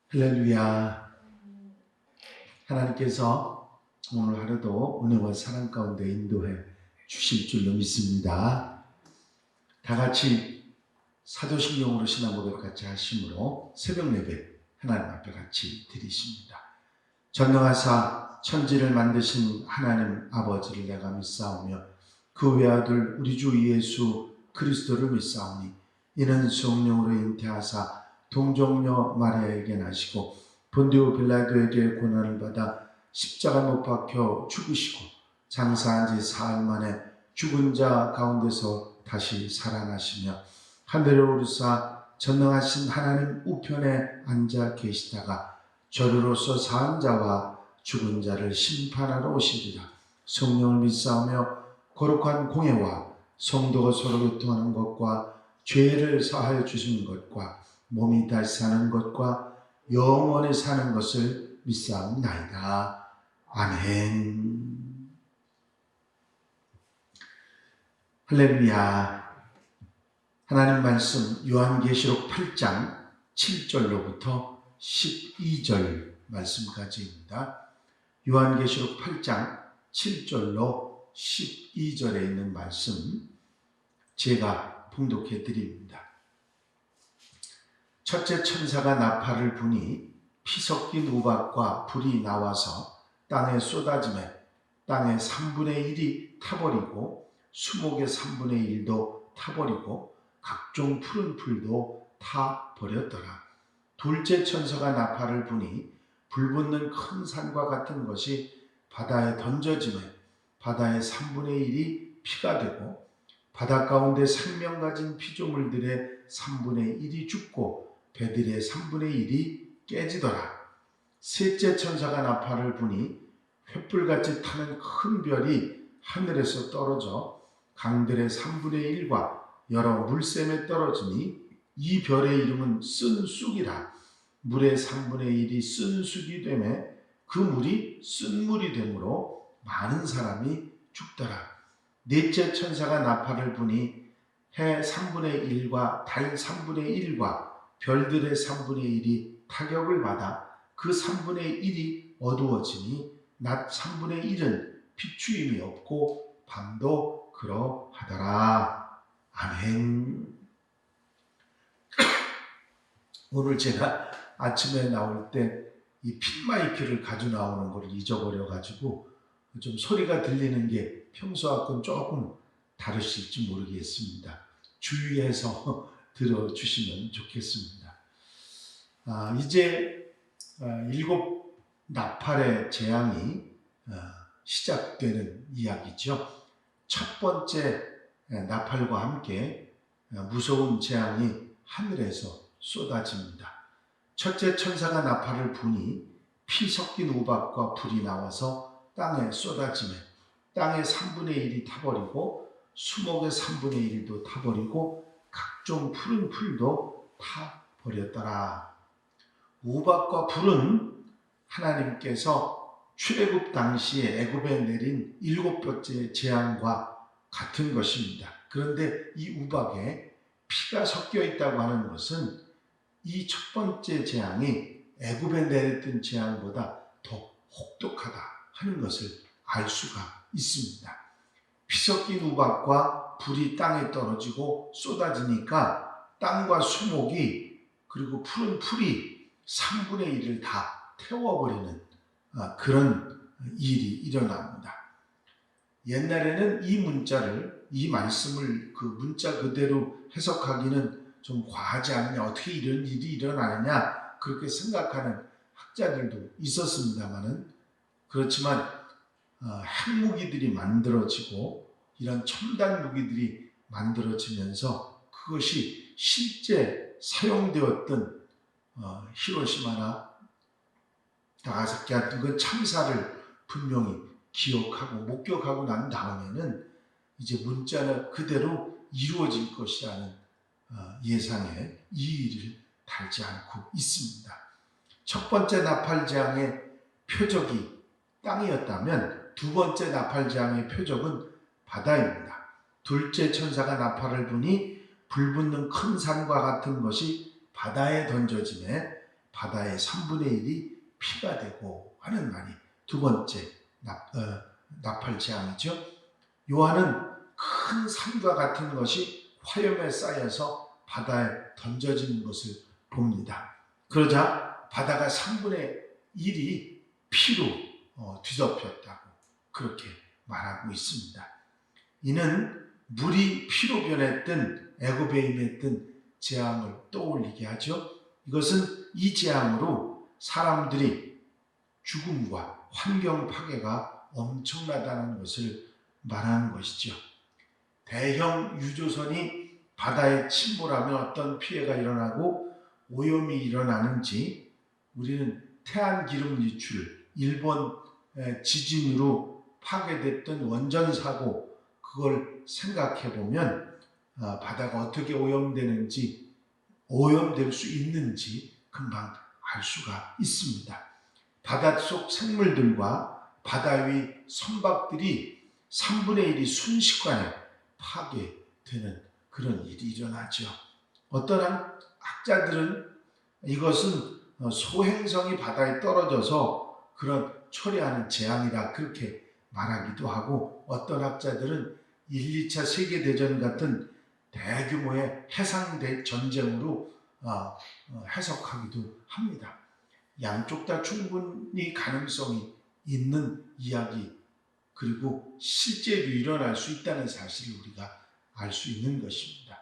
할렐루야. 하나님께서 오늘 하루도 은혜와 사랑 가운데 인도해 주실 줄로 믿습니다. 다 같이 사도신경으로 신앙 고백 같이 하심으로 새벽 예배 하나님 앞에 같이 드리십니다. 전능하사 천지를 만드신 하나님 아버지를 내가 믿사오며 그 외아들 우리 주 예수 그리스도를 믿사오니 이는 성령으로 잉태하사 동정녀 마리아에게 나시고 본디오 빌라도에게 고난을 받아 십자가 못 박혀 죽으시고 장사한 지 사흘 만에 죽은 자 가운데서 다시 살아나시며 하늘에 오르사 전능하신 하나님 우편에 앉아 계시다가 저리로서 사한 자와 죽은 자를 심판하러 오시리라. 성령을 믿사오며 거룩한 공예와 성도가 서로 교통하는 것과 죄를 사하여 주시는 것과 몸이 다시 사는 것과 영원히 사는 것을 믿사옵나이다. 아멘. 할렐루야. 하나님 말씀 요한계시록 8장 7절로부터 12절 말씀까지입니다. 요한계시록 8장 7절로 12절에 있는 말씀 제가 봉독해 드립니다. 첫째 천사가 나팔을 부니 피 섞인 우박과 불이 나와서 땅에 쏟아지매 땅의 3분의 1이 타버리고 수목의 3분의 1도 타버리고 각종 푸른 풀도 타버렸더라. 둘째 천사가 나팔을 부니 불붙는 큰 산과 같은 것이 바다에 던져지매 바다의 3분의 1이 피가 되고 바다 가운데 생명 가진 피조물들의 3분의 1이 죽고 배들의 3분의 1이 깨지더라. 셋째 천사가 나팔을 부니 횃불같이 타는 큰 별이 하늘에서 떨어져 강들의 3분의 1과 여러 물샘에 떨어지니 이 별의 이름은 쓴 쑥이라. 물의 3분의 1이 쓴 쑥이 되매 그 물이 쓴 물이 되므로 많은 사람이 죽더라. 넷째 천사가 나팔을 부니 해 3분의 1과 달 3분의 1과 별들의 3분의 1이 타격을 받아 그 3분의 1이 어두워지니 낮 3분의 1은 비추임이 없고 밤도 그러하더라. 아멘. 오늘 제가 아침에 나올 때 이 핀마이크를 가지고 나오는 걸 잊어버려가지고 좀 소리가 들리는 게 평소하고는 조금 다르실지 모르겠습니다. 주의해서 들어주시면 좋겠습니다. 이제 7 나팔의 재앙이 시작되는 이야기죠. 첫 번째 나팔과 함께 무서운 재앙이 하늘에서 쏟아집니다. 첫째 천사가 나팔을 부니 피 섞인 우박과 불이 나와서 땅에 쏟아지며 땅의 3분의 1이 타버리고 수목의 3분의 1도 타버리고 각종 푸른 풀도 타버렸더라. 우박과 불은 하나님께서 출애굽 당시에 애굽에 내린 7번째 재앙과 같은 것입니다. 그런데 이 우박에 피가 섞여 있다고 하는 것은 이 첫 번째 재앙이 애굽에 내렸던 재앙보다 더 혹독하다 하는 것을 알 수가 있습니다. 피 섞인 우박과 불이 땅에 떨어지고 쏟아지니까 땅과 수목이 그리고 푸른 풀이 3분의 1을 다 태워버리는 그런 일이 일어납니다. 옛날에는 이 말씀을 그 문자 그대로 해석하기는 좀 과하지 않느냐, 어떻게 이런 일이 일어나느냐 그렇게 생각하는 학자들도 있었습니다만은 그렇지만 핵무기들이 만들어지고 이런 첨단 무기들이 만들어지면서 그것이 실제 사용되었던 히로시마나 나가사키 같은 그 참사를 분명히 기억하고 목격하고 난 다음에는 이제 문자는 그대로 이루어질 것이라는 예상에 이의를 달지 않고 있습니다. 첫 번째 나팔재앙의 표적이 땅이었다면 두 번째 나팔재앙의 표적은 바다입니다. 둘째 천사가 나팔을 부니 불붙는 큰 산과 같은 것이 바다에 던져지매 바다의 3분의 1이 피가 되고 하는 말이 두 번째 나팔 재앙이죠. 요한은 큰 산과 같은 것이 화염에 쌓여서 바다에 던져지는 것을 봅니다. 그러자 바다가 3분의 1이 피로 뒤덮였다고 그렇게 말하고 있습니다. 이는 물이 피로 변했던 애굽에 임했던 재앙을 떠올리게 하죠. 이것은 이 재앙으로 사람들이 죽음과 환경 파괴가 엄청나다는 것을 말하는 것이죠. 대형 유조선이 바다에 침몰하면 어떤 피해가 일어나고 오염이 일어나는지 우리는 태안기름 유출, 일본 지진으로 파괴됐던 원전 사고 그걸 생각해 보면 바다가 어떻게 오염될 수 있는지 금방 알 수가 있습니다. 바닷속 생물들과 바다 위 선박들이 3분의 1이 순식간에 파괴되는 그런 일이 일어나죠. 어떤 학자들은 이것은 소행성이 바다에 떨어져서 그런 초래하는 재앙이라 그렇게 말하기도 하고, 어떤 학자들은 1, 2차 세계대전 같은 대규모의 해상 전쟁으로 해석하기도 합니다. 양쪽 다 충분히 가능성이 있는 이야기, 그리고 실제로 일어날 수 있다는 사실을 우리가 알 수 있는 것입니다.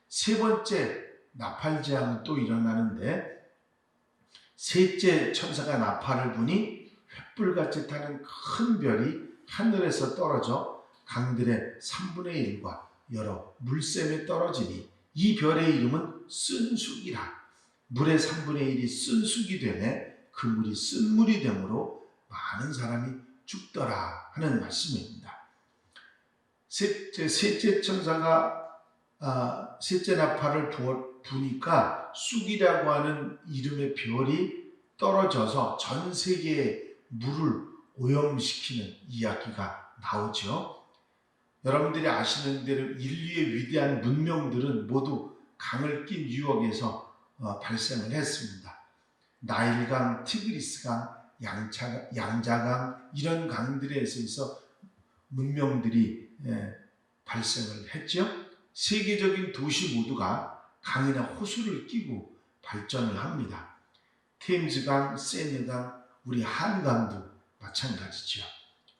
세 번째 나팔 재앙은 또 일어나는데, 셋째 천사가 나팔을 부니 횃불같이 타는 큰 별이 하늘에서 떨어져 강들의 3분의 1과 여러 물샘에 떨어지니 이 별의 이름은 쓴쑥이라. 물의 3분의 1이 쓴쑥이 되매 그 물이 쓴물이 되므로 많은 사람이 죽더라 하는 말씀입니다. 셋째 천사가 셋째 나팔을 부니까 쑥이라고 하는 이름의 별이 떨어져서 전 세계의 물을 오염시키는 이야기가 나오죠. 여러분들이 아시는 대로 인류의 위대한 문명들은 모두 강을 낀 유역에서 발생을 했습니다. 나일강, 티그리스강, 양자강 이런 강들에서 있어 문명들이 발생을 했죠. 세계적인 도시 모두가 강이나 호수를 끼고 발전을 합니다. 템즈강, 세느강, 우리 한강도 마찬가지죠.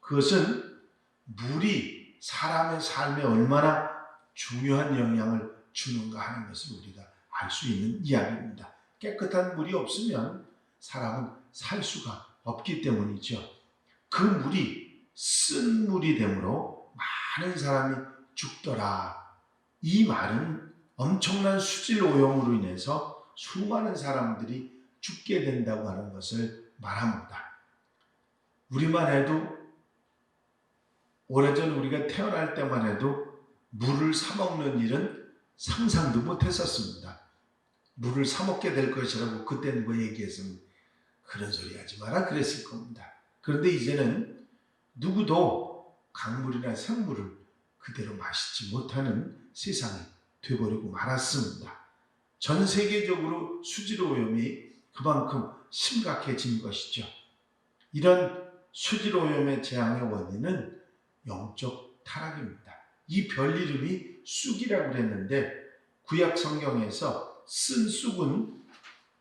그것은 물이 사람의 삶에 얼마나 중요한 영향을 주는가 하는 것을 우리가 알 수 있는 이야기입니다. 깨끗한 물이 없으면 사람은 살 수가 없기 때문이죠. 그 물이 쓴 물이 되므로 많은 사람이 죽더라. 이 말은 엄청난 수질 오염으로 인해서 수많은 사람들이 죽게 된다고 하는 것을 말합니다. 우리만 해도 오래전 우리가 태어날 때만 해도 물을 사 먹는 일은 상상도 못했었습니다. 물을 사 먹게 될 것이라고 그때 누가 얘기했으면 그런 소리 하지 마라 그랬을 겁니다. 그런데 이제는 누구도 강물이나 생물을 그대로 마시지 못하는 세상이 되어버리고 말았습니다. 전 세계적으로 수질 오염이 그만큼 심각해진 것이죠. 이런 수질 오염의 재앙의 원인은 영적 타락입니다. 이 별 이름이 쑥이라고 그랬는데 구약 성경에서 쓴 쑥은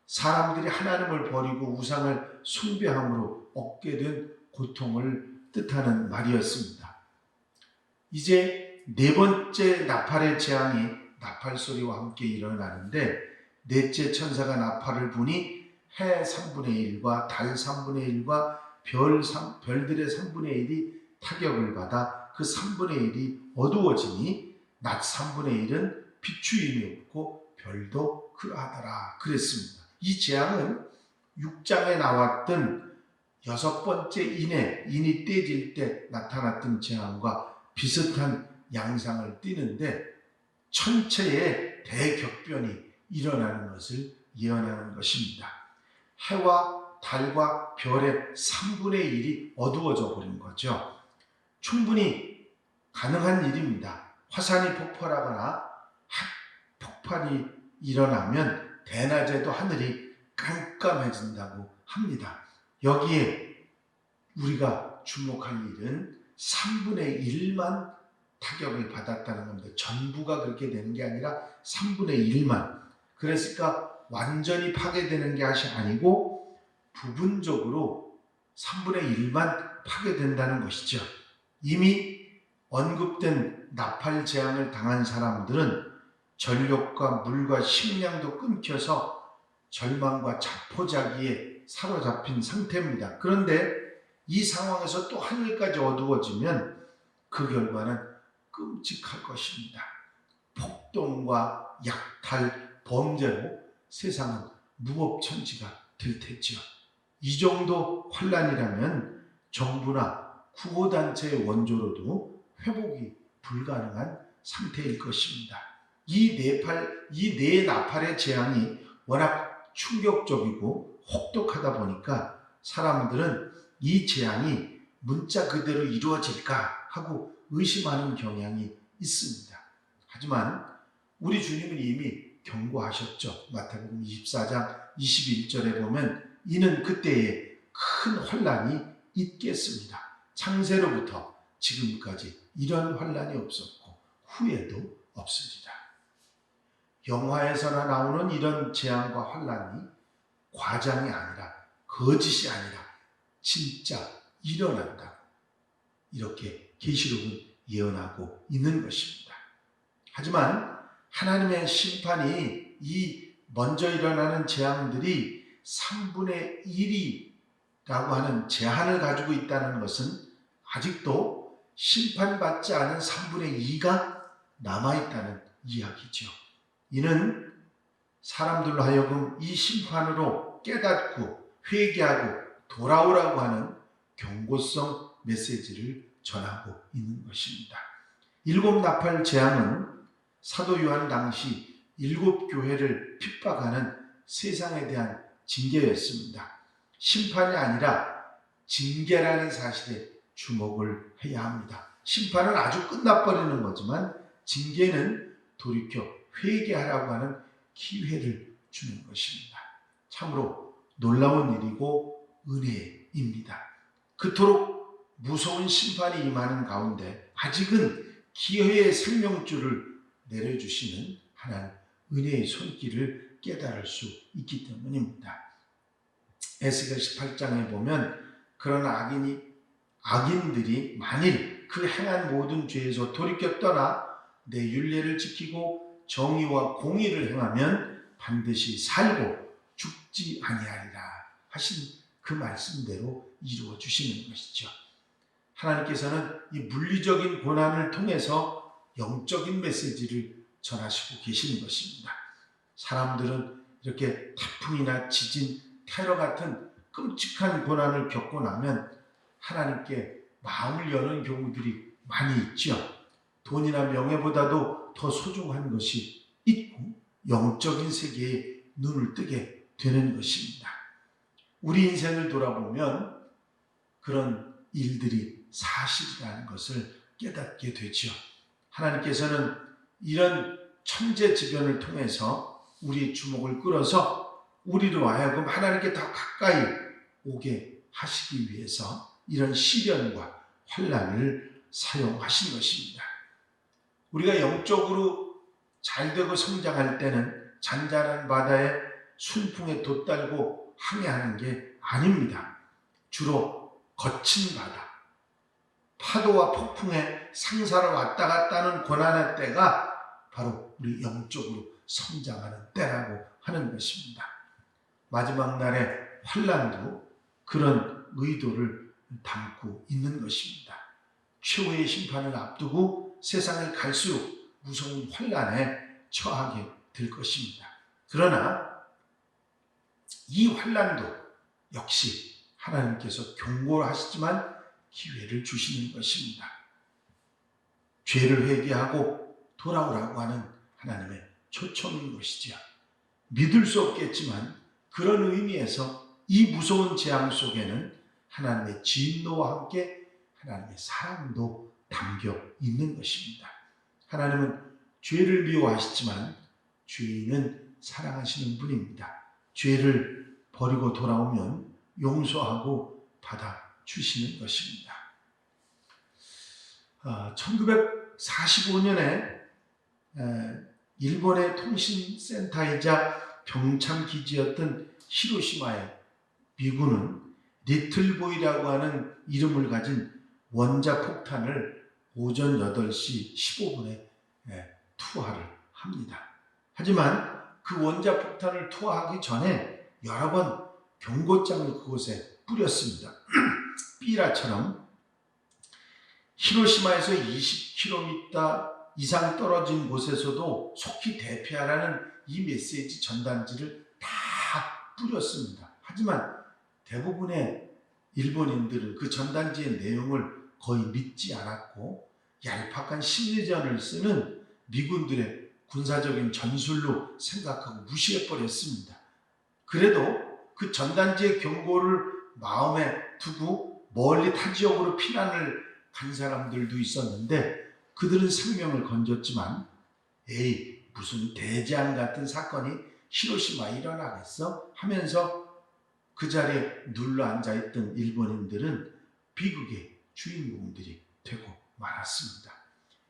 사람들이 하나님을 버리고 우상을 숭배함으로 얻게 된 고통을 뜻하는 말이었습니다. 이제 네 번째 나팔의 재앙이 나팔 소리와 함께 일어나는데, 넷째 천사가 나팔을 부니 해 3분의 1과 달 3분의 1과 별들의 3분의 1이 타격을 받아 그 3분의 1이 어두워지니 낮 3분의 1은 비추임이 없고 별도 그러하더라 그랬습니다. 이 재앙은 6장에 나왔던 6번째 인이 떼질 때 나타났던 재앙과 비슷한 양상을 띠는데, 천체의 대격변이 일어나는 것을 예언하는 것입니다. 해와 달과 별의 3분의 1이 어두워져 버린 거죠. 충분히 가능한 일입니다. 화산이 폭발하거나 핵폭발이 일어나면 대낮에도 하늘이 깜깜해진다고 합니다. 여기에 우리가 주목할 일은 3분의 1만 타격을 받았다는 겁니다. 전부가 그렇게 되는 게 아니라 3분의 1만. 그랬으니까 완전히 파괴되는 게 아니고 부분적으로 3분의 1만 파괴된다는 것이죠. 이미 언급된 나팔 재앙을 당한 사람들은 전력과 물과 식량도 끊겨서 절망과 자포자기에 사로잡힌 상태입니다. 그런데 이 상황에서 또 하늘까지 어두워지면 그 결과는 끔찍할 것입니다. 폭동과 약탈, 범죄로 세상은 무법천지가 될 테죠. 이 정도 환란이라면 정부나 구호단체의 원조로도 회복이 불가능한 상태일 것입니다. 이 네 나팔의 재앙이 워낙 충격적이고 혹독하다 보니까 사람들은 이 재앙이 문자 그대로 이루어질까 하고 의심하는 경향이 있습니다. 하지만 우리 주님은 이미 경고하셨죠. 마태복음 24장 21절에 보면 이는 그때에 큰 환란이 있겠습니다. 창세로부터 지금까지 이런 환란이 없었고 후에도 없으리라. 영화에서나 나오는 이런 재앙과 환란이 과장이 아니라 거짓이 아니라 진짜 일어난다고 이렇게 계시록은 예언하고 있는 것입니다. 하지만 하나님의 심판이 이 먼저 일어나는 재앙들이 3분의 1이라고 하는 제한을 가지고 있다는 것은 아직도 심판받지 않은 3분의 2가 남아있다는 이야기죠. 이는 사람들로 하여금 이 심판으로 깨닫고 회개하고 돌아오라고 하는 경고성 메시지를 전하고 있는 것입니다. 7 나팔 재앙은 사도 요한 당시 7 교회를 핍박하는 세상에 대한 징계였습니다. 심판이 아니라 징계라는 사실에 주목을 해야 합니다. 심판은 아주 끝나버리는 거지만 징계는 돌이켜 회개하라고 하는 기회를 주는 것입니다. 참으로 놀라운 일이고 은혜입니다. 그토록 무서운 심판이 임하는 가운데 아직은 기회의 생명줄을 내려주시는 하나님 은혜의 손길을 깨달을 수 있기 때문입니다. 에스겔 18장에 보면 그런 악인들이 만일 그 행한 모든 죄에서 돌이켜 떠나 내 율례를 지키고 정의와 공의를 행하면 반드시 살고 죽지 아니하리라 하신 그 말씀대로 이루어 주시는 것이죠. 하나님께서는 이 물리적인 고난을 통해서 영적인 메시지를 전하시고 계시는 것입니다. 사람들은 이렇게 태풍이나 지진, 테러 같은 끔찍한 고난을 겪고 나면 하나님께 마음을 여는 경우들이 많이 있죠. 돈이나 명예보다도 더 소중한 것이 있고 영적인 세계에 눈을 뜨게 되는 것입니다. 우리 인생을 돌아보면 그런 일들이 사실이라는 것을 깨닫게 되죠. 하나님께서는 이런 천재지변을 통해서 우리의 주목을 끌어서 우리로 하여금 하나님께 더 가까이 오게 하시기 위해서 이런 시련과 환난을 사용하신 것입니다. 우리가 영적으로 잘되고 성장할 때는 잔잔한 바다에 순풍에 돛달고 항해하는 게 아닙니다. 주로 거친 바다, 파도와 폭풍에 상사로 왔다 갔다 하는 고난의 때가 바로 우리 영적으로 성장하는 때라고 하는 것입니다. 마지막 날의 환난도 그런 의도를 담고 있는 것입니다. 최후의 심판을 앞두고 세상을 갈수록 무서운 환난에 처하게 될 것입니다. 그러나 이 환난도 역시 하나님께서 경고를 하시지만 기회를 주시는 것입니다. 죄를 회개하고 돌아오라고 하는 하나님의 초청인 것이죠. 믿을 수 없겠지만 그런 의미에서 이 무서운 재앙 속에는 하나님의 진노와 함께 하나님의 사랑도 담겨 있는 것입니다. 하나님은 죄를 미워하시지만 죄인은 사랑하시는 분입니다. 죄를 버리고 돌아오면 용서하고 받아주시는 것입니다. 1945년에 일본의 통신센터이자 병참기지였던 히로시마에 미군은 리틀보이라고 하는 이름을 가진 원자폭탄을 오전 8시 15분에 투하를 합니다. 하지만 그 원자폭탄을 투하하기 전에 여러 번 경고장을 그곳에 뿌렸습니다. 삐라처럼 히로시마에서 20km 이상 떨어진 곳에서도 속히 대피하라는 이 메시지 전단지를 다 뿌렸습니다. 하지만 대부분의 일본인들은 그 전단지의 내용을 거의 믿지 않았고 얄팍한 심리전을 쓰는 미군들의 군사적인 전술로 생각하고 무시해버렸습니다. 그래도 그 전단지의 경고를 마음에 두고 멀리 타 지역으로 피난을 간 사람들도 있었는데 그들은 생명을 건졌지만 무슨 대재앙 같은 사건이 히로시마에 일어나겠어? 하면서 그 자리에 눌러 앉아있던 일본인들은 비극의 주인공들이 되고 말았습니다.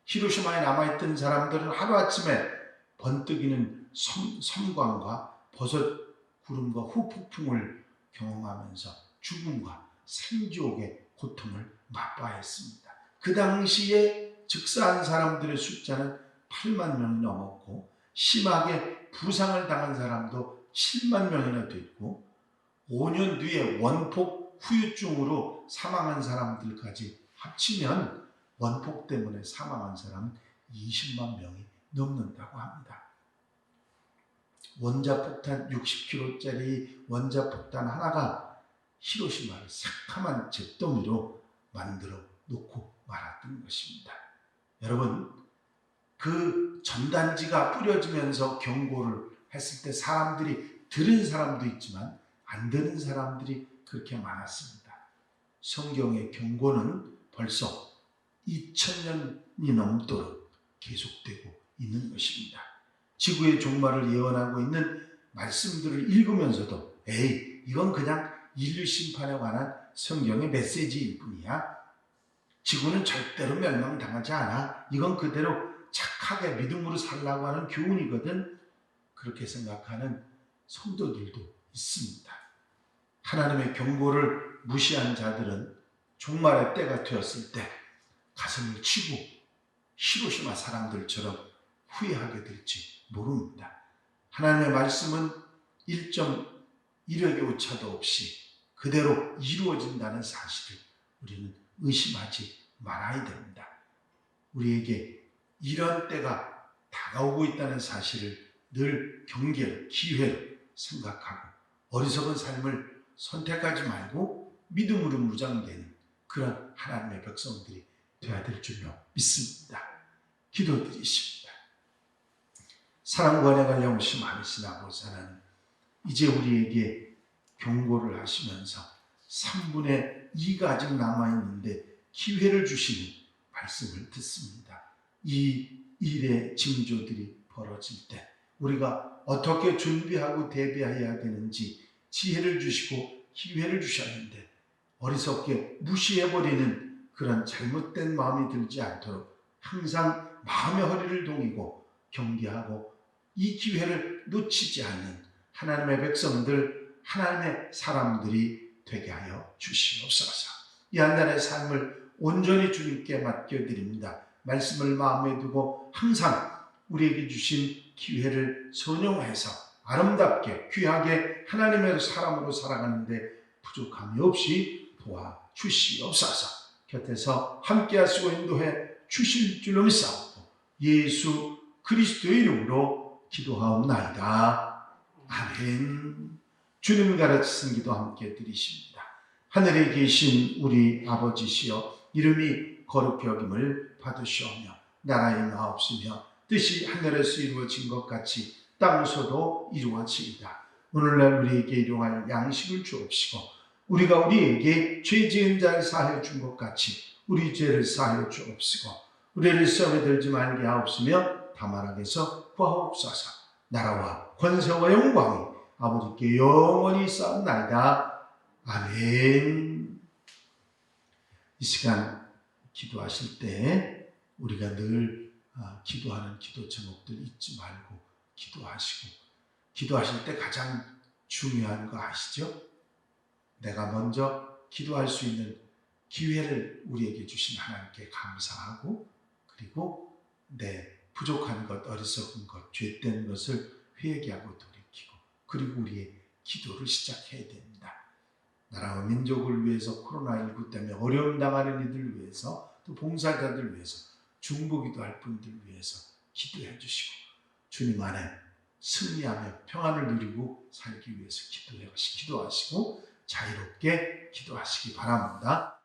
히로시마에 남아있던 사람들은 하루아침에 번뜩이는 섬광과 버섯 구름과 후폭풍을 경험하면서 죽음과 생지옥의 고통을 맛봐야 했습니다. 그 당시에 즉사한 사람들의 숫자는 8만 명이 넘었고 심하게 부상을 당한 사람도 7만 명이나 됐고 5년 뒤에 원폭 후유증으로 사망한 사람들까지 합치면 원폭 때문에 사망한 사람은 20만 명이 넘는다고 합니다. 원자폭탄 60kg짜리 원자폭탄 하나가 히로시마를 새카만 잿더미로 만들어 놓고 말았던 것입니다. 여러분, 그 전단지가 뿌려지면서 경고를 했을 때 사람들이 들은 사람도 있지만 안 들은 사람들이 그렇게 많았습니다. 성경의 경고는 벌써 2000년이 넘도록 계속되고 있는 것입니다. 지구의 종말을 예언하고 있는 말씀들을 읽으면서도 이건 그냥 인류 심판에 관한 성경의 메시지일 뿐이야. 지구는 절대로 멸망당하지 않아. 이건 그대로 착하게 믿음으로 살라고 하는 교훈이거든. 그렇게 생각하는 성도들도 있습니다. 하나님의 경고를 무시한 자들은 종말의 때가 되었을 때 가슴을 치고 히로시마 사람들처럼 후회하게 될지 모릅니다. 하나님의 말씀은 1.1획의 오차도 없이 그대로 이루어진다는 사실을 우리는 의심하지 말아야 됩니다. 우리에게 이런 때가 다가오고 있다는 사실을 늘 경계를, 기회를 생각하고 어리석은 삶을 선택하지 말고 믿음으로 무장되는 그런 하나님의 백성들이 되어야 될 줄로 믿습니다. 기도드리십니다. 사랑과 은혜가 영원히 많으신 아버지 하나님, 이제 우리에게 경고를 하시면서 3분의 2가 아직 남아있는데 기회를 주시는 말씀을 듣습니다. 이 일의 징조들이 벌어질 때 우리가 어떻게 준비하고 대비해야 되는지 지혜를 주시고 기회를 주셨는데 어리석게 무시해버리는 그런 잘못된 마음이 들지 않도록 항상 마음의 허리를 동이고 경계하고 이 기회를 놓치지 않는 하나님의 백성들, 하나님의 사람들이 되게 하여 주시옵소서. 이 한 달의 삶을 온전히 주님께 맡겨드립니다. 말씀을 마음에 두고 항상 우리에게 주신 기회를 선용해서 아름답게 귀하게 하나님의 사람으로 살아가는데 부족함이 없이 도와주시옵소서. 곁에서 함께 하시고 인도해 주실 줄로 믿사옵고 예수 그리스도의 이름으로 기도하옵나이다. 아멘. 주님 가르치신 기도 함께 드리십니다. 하늘에 계신 우리 아버지시여, 이름이 거룩히 여김을 받으시오며 나라의 마옵시며 뜻이 하늘에서 이루어진 것 같이 땅에서도 이루어지이다. 오늘날 우리에게 일용할 양식을 주옵시고 우리가 우리에게 죄 지은 자를 사하여 준 것 같이 우리 죄를 사하여 주옵시고 우리를 시험에 들지 말게 하옵시며 다만 악에서 구하옵소서. 나라와 권세와 영광이 아버지께 영원히 쌓나이다. 아멘. 이 시간 기도하실 때 우리가 늘 기도하는 기도 제목들 잊지 말고 기도하시고, 기도하실 때 가장 중요한 거 아시죠? 내가 먼저 기도할 수 있는 기회를 우리에게 주신 하나님께 감사하고, 그리고 내 부족한 것, 어리석은 것, 죄된 것을 회개하고 돌이키고, 그리고 우리의 기도를 시작해야 됩니다. 나라와 민족을 위해서, 코로나19 때문에 어려움 당하는 이들을 위해서, 또 봉사자들 위해서, 중보기도 할 분들 위해서 기도해 주시고, 주님 안에 승리하며 평안을 누리고 살기 위해서 기도하시고 자유롭게 기도하시기 바랍니다.